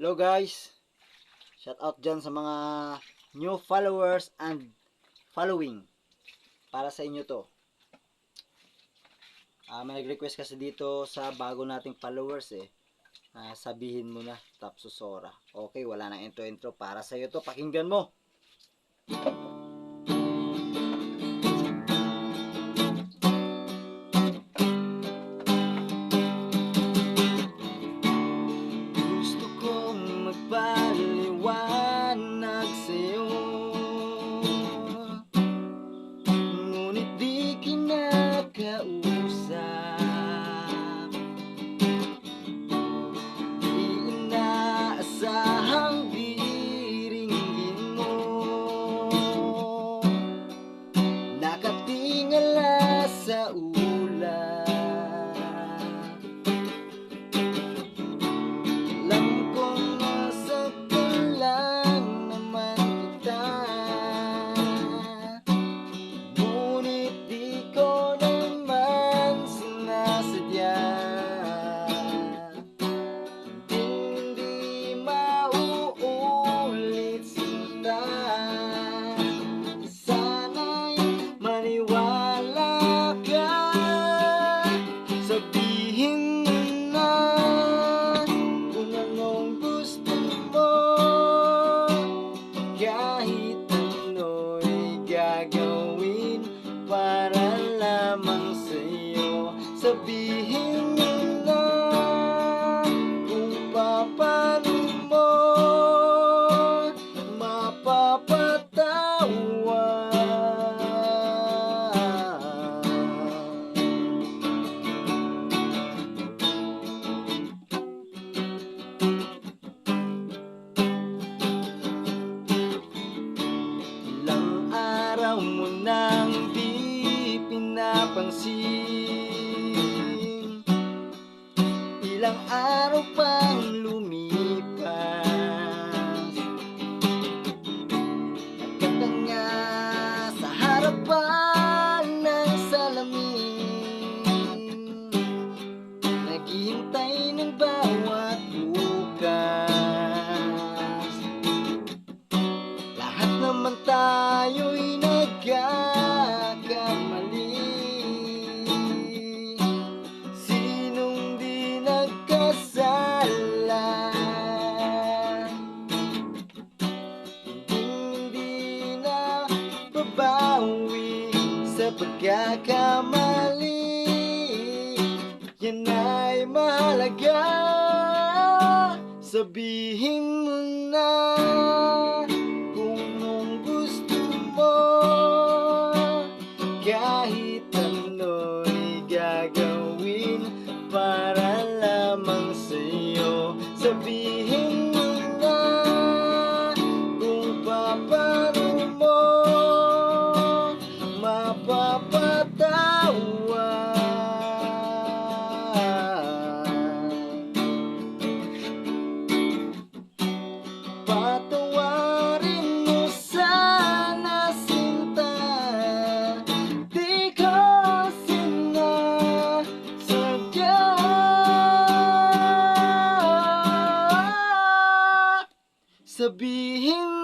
Hello guys, shout out dyan sa mga new followers and following. Para sa inyo to. May nag-request kasi dito sa bago nating followers sabihin mo na Tapsusora. Okay, wala nang intro para sa iyo to. Pakinggan mo. Gusto kong magpaliwanag sa'yo, ngunit di kinakausap. Di inaasahang diringgin mo, nakatingala sa ulap. Alam kong nasaktan lang naman kita, ngunit di ko naman sinasadya. Hindi mauulit sinta, sana'y maniwala ka. Sabihin mo na kung anong gusto mo, kahit ano'y gagawin para lamang sa'yo. Sabihin mo na kung paano mo ilang araw mo nang di pinapansin, ilang araw pang lumipas, nagkatanga sa harapan ng salamin, naghihintay ng bawat bukas. Lahat naman tayo'y nagkakamali, sinong di nagkasala? Hindi na babawi sa pagkakamali, yan ay mahalaga. Sabihin mo na kung anong gusto mo, kahit ano'y gagawin para lamang sa'yo. Sabihin mo na kung paano mo patawarin mo sana sinta, di ko sinasadya. Sabihin